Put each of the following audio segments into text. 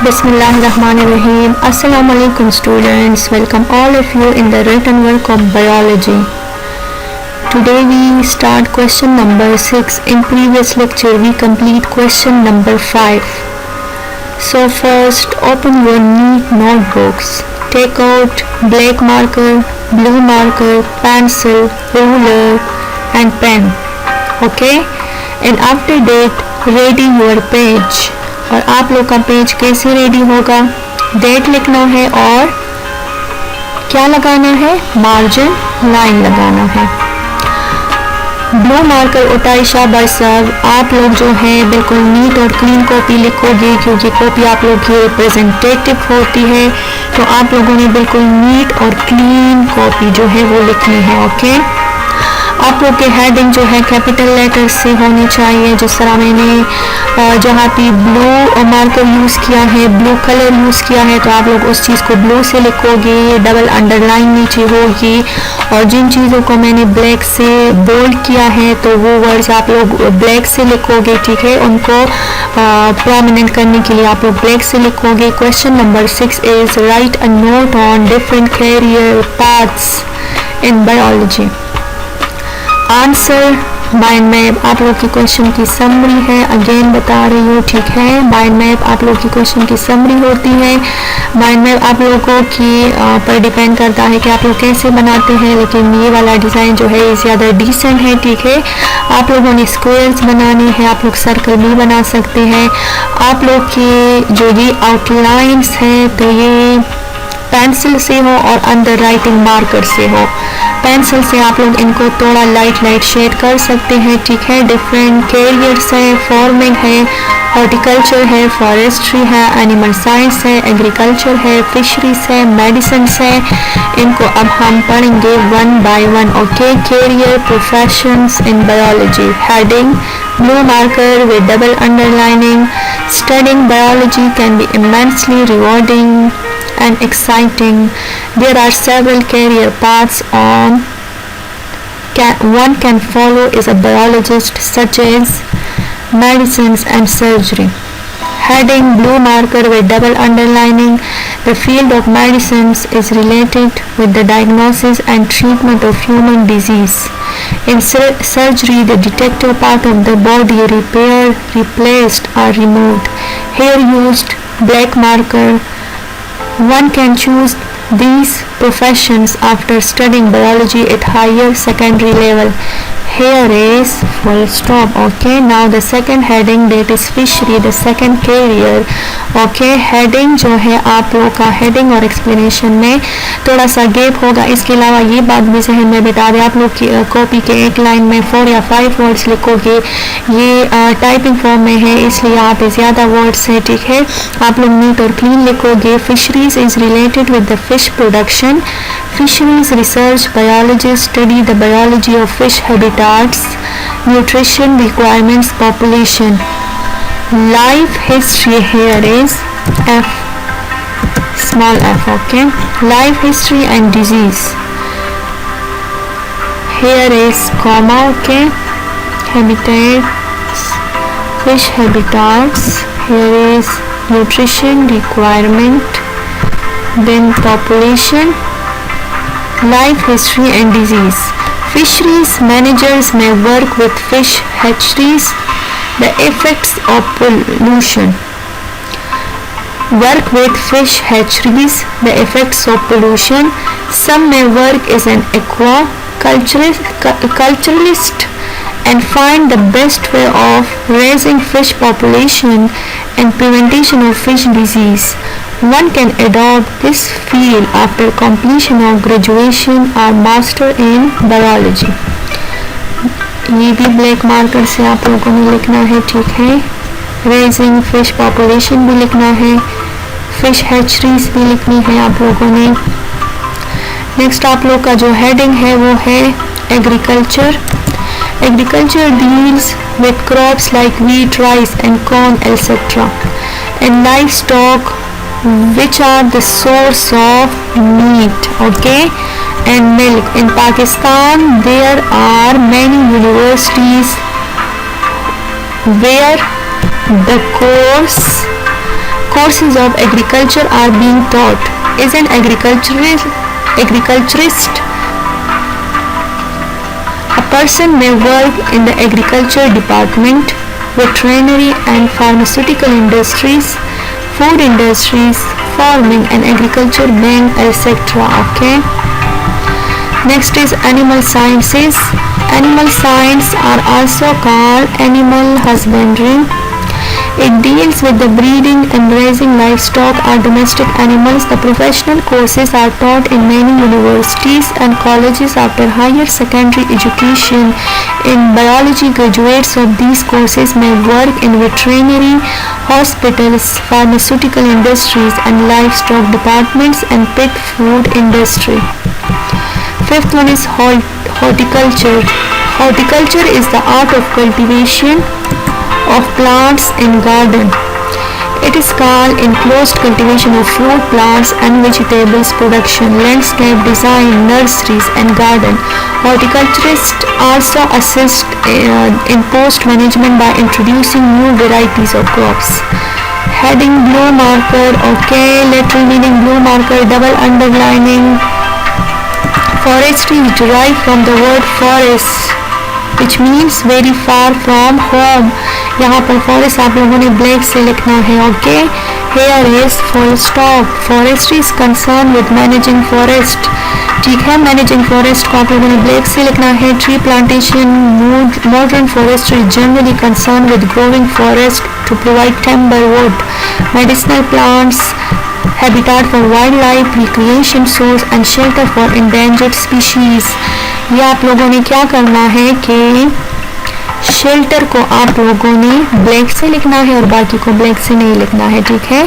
Bismillahirrahmanirrahim. Assalamu alaikum students. Welcome all of you in the written work of biology. Today we start question number 6. In previous lecture we complete question number 5. So first open your neat notebooks. Take out black marker, blue marker, pencil, ruler and pen. Okay? And after that ready your page. और आप लोग का page कैसे ready होगा? Date लिखना है और क्या लगाना है? मार्जिन लाइन लगाना है। ब्लू मार्कर उठाई शाबाश साहब। आप लोग जो है बिल्कुल नीट और क्लीन कॉपी लिखोगे क्योंकि कॉपी आप लोग की रिप्रेजेंटेटिव होती है, तो आप लोगों ने बिल्कुल नीट और क्लीन कॉपी जो है वो लिखनी है। ओके, आप लोग के हेडिंग जो है कैपिटल लेटर से होनी चाहिए। जिस तरह मैंने जहाँ पे ब्लू मार्कर यूज़ किया है, ब्लू कलर यूज़ किया है, तो आप लोग उस चीज़ को ब्लू से लिखोगे, डबल अंडरलाइन नीचे होगी। और जिन चीज़ों को मैंने ब्लैक से बोल्ड किया है तो वो वर्ड्स आप लोग ब्लैक से लिखोगे, ठीक है। उनको प्रोमिनेंट करने के लिए आप लोग ब्लैक से लिखोगे। Question number 6 is write a note on different career paths in biology. Answer mind map आप लोग की क्वेश्चन की समरी है। अगेन बता रही हूँ, ठीक है। माइंड मैप आप लोग की क्वेश्चन की समरी होती है। माइंड मैप आप लोगों की पर डिपेंड करता है कि आप लोग कैसे बनाते हैं, लेकिन ये वाला डिज़ाइन जो है ये ज़्यादा डिसेंट है, ठीक है। आप लोगों ने स्क्वायर्स बनाने हैं, आप लोग सर्कल भी बना सकते हैं। आप लोग की जो ये आउटलाइंस हैं तो ये पेंसिल से हो और अंडर राइटिंग मार्कर से हो। पेंसिल से आप लोग इनको थोड़ा लाइट शेड कर सकते हैं, ठीक है। डिफरेंट कैरियर्स हैं, फार्मिंग है, हॉर्टिकल्चर है, फॉरेस्ट्री है, एनिमल साइंस है, एग्रीकल्चर है, फिशरीज है, मेडिसिन है। इनको अब हम पढ़ेंगे one by one. Okay, career professions in biology. Heading blue marker with double underlining. Studying biology can be immensely rewarding and exciting. There are several career paths one can follow as a biologist, such as medicines and surgery. Heading blue marker with double underlining. The field of medicines is related with the diagnosis and treatment of human disease. In surgery, the detective part of the body repaired, replaced or removed. Here used black marker. One can choose these professions after studying biology at higher secondary level. Here is full stop. Okay, now the second heading, that is fishery, the second career. Okay, heading जो है आप लोग का heading और explanation में थोड़ा सा gap होगा। इसके अलावा ये बात भी जहन में बता दें, आप लोग की कॉपी के एक लाइन में 4 या 5 वर्ड्स लिखोगे। ये टाइपिंग फॉर्म में है इसलिए यहाँ पे ज़्यादा वर्ड्स है, ठीक है। आप लोग नीट और क्लीन लिखोगे। Fisheries is related with the fish production. Fisheries research biologists study the biology of fish habitats, nutrition requirements, population. Life history here is F, small f, okay. Life history and disease. Here is comma, okay. Habitats, fish habitats. Here is nutrition requirement, then population. Life history and disease. Fisheries managers may work with fish hatcheries. The effects of pollution. Work with fish hatcheries. The effects of pollution. Some may work as an aquaculturist and find the best way of raising fish population and prevention of fish disease. One can adopt this field after completion of graduation or master in biology. ये भी black marker से आप लोगों ने लिखना है, ठीक है। रेजिंग फिश पॉपुलेशन भी लिखना है, फिश हैचरीज भी लिखनी है आप लोगों ने। नेक्स्ट आप लोग का जो हेडिंग है वो है agriculture. Agriculture deals with crops like wheat, rice and corn etc. and livestock which are the source of meat, okay, and milk. In Pakistan there are many universities where the courses of agriculture are being taught? Is an agriculturist? A person may work in the agriculture department, veterinary and pharmaceutical industries, food industries, farming and agriculture being etc. Okay. Next is animal sciences. Animal science are also called animal husbandry. It deals with the breeding and raising livestock or domestic animals. The professional courses are taught in many universities and colleges after higher secondary education. In biology, graduates of these courses may work in veterinary, hospitals, pharmaceutical industries and livestock departments and pet food industry. Fifth one is horticulture. Horticulture is the art of cultivation of plants in garden. It is called enclosed cultivation of fruit, plants and vegetables production, landscape design, nurseries and garden. Horticulturists also assist in post management by introducing new varieties of crops. Heading blue marker. Okay, literal meaning blue marker, double underlining. Forestry is derived from the word forest, which means very far from home. यहाँ पर forest आप लोगों ने black से लिखना है. Okay, here is full stop. Forestry is concern with managing forest. ठीक है, मैनेजिंग फॉरेस्ट को आप लोगों ने ब्लैक से लिखना है. Tree plantation. Modern forestry generally concern with growing forest to provide timber, wood, medicinal plants, habitat for wildlife, recreation source and shelter for endangered species. ये आप लोगों ने क्या करना है कि शेल्टर को आप लोगों ने ब्लैक से लिखना है और बाकी को ब्लैक से नहीं लिखना है. ठीक है.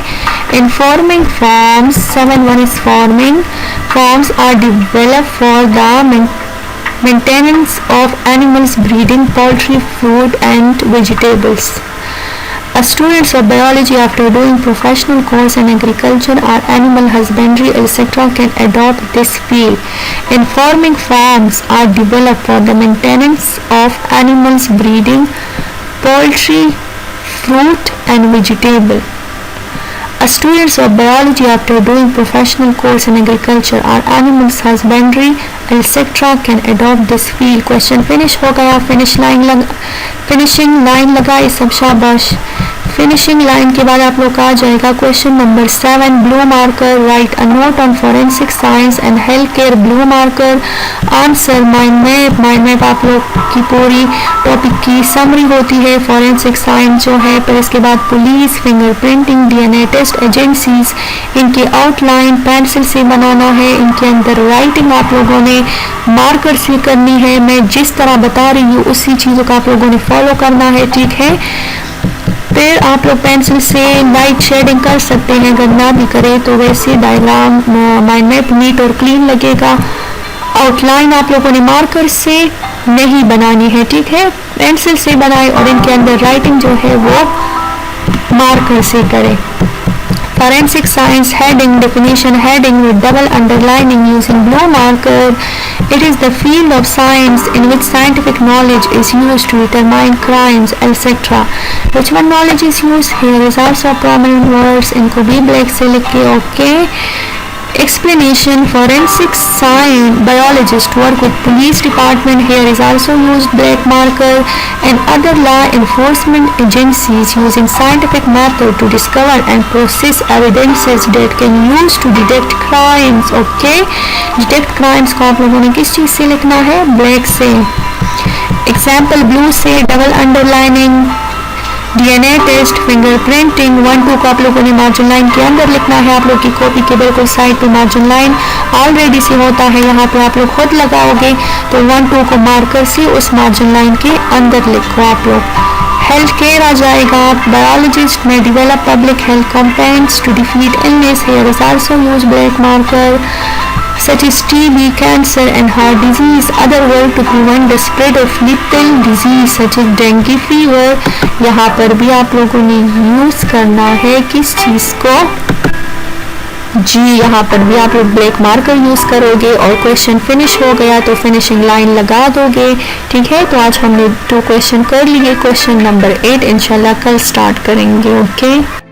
Informing forms. 7.1 is forming. Forms are developed for the maintenance of animals, breeding, poultry, food and vegetables. Students of biology after doing professional course in agriculture or animal husbandry etc. can adopt this field. Informing farms are developed for the maintenance of animals, breeding, poultry, fruit and vegetable. Students of biology after doing professional course in agriculture or animals husbandry etc. can adopt this field. Question finish हो गया. Finishing line लगाई सब, शाबाश. Finishing line के बाद आप लोग का आ जाएगा question number 7. Blue marker. Right a note on forensic science and health care. Blue marker. Answer mind map. Mind map आप लोग की पूरी टॉपिक की समरी होती है. फोरेंसिक साइंस जो है, फिर इसके बाद police, fingerprinting, DNA test agencies, इनकी आउटलाइन पेंसिल से बनाना है. इनके अंदर राइटिंग आप लोगों ने मार्कर से करनी है. मैं जिस तरह बता रही हूँ उसी चीज़ों का आप लोगों ने फॉलो करना है. ठीक है. फिर आप लोग पेंसिल से लाइट शेडिंग कर सकते हैं. अगर ना भी करें तो वैसे डायग्राम माइंड मैप नीट और क्लीन लगेगा. आउटलाइन आप लोगों ने मार्कर से नहीं बनानी है. ठीक है, पेंसिल से बनाए और इनके अंदर राइटिंग जो है वो मार्कर से करें. Forensic science heading. Definition heading with double underlining using blue marker. It is the field of science in which scientific knowledge is used to determine crimes etc. Which one knowledge is used? Here is also prominent words. इनको भी black से लिख के. Okay. Explanation. Forensic science biologist work with police department. Here is also used black marker and other law enforcement agencies using scientific method to discover and process evidences that can use to detect crimes. Okay. Detect crimes को आप लोगों ने किस चीज से लिखना है? Black से. Example blue से double underlining. DNA test, fingerprinting. 1-2 को आप लोगों ने मार्जिन लाइन के अंदर लिखना है. आप लोग की कॉपी के बिल्कुल साइड पे मार्जिन लाइन ऑलरेडी से होता है. यहाँ पे आप लोग खुद लगाओगे तो 1-2 को मार्कर से उस मार्जिन लाइन के अंदर लिखो आप लोग. हेल्थ केयर आ जाएगा. बायोलॉजिस्ट में develop public health campaigns to defeat illness. Here is also use black marker. such as TB, cancer and heart disease. Other work to prevent the spread of lethal disease such as dengue fever. यहाँ पर भी आप लोगों ने use करना है किस चीज को? जी, यहाँ पर भी आप लोग ब्लैक मार्कर यूज करोगे और क्वेश्चन फिनिश हो गया तो फिनिशिंग लाइन लगा दोगे. ठीक है, तो आज हमने 2 क्वेश्चन कर लिए. क्वेश्चन नंबर 8 इंशाल्लाह कल स्टार्ट करेंगे. ओके.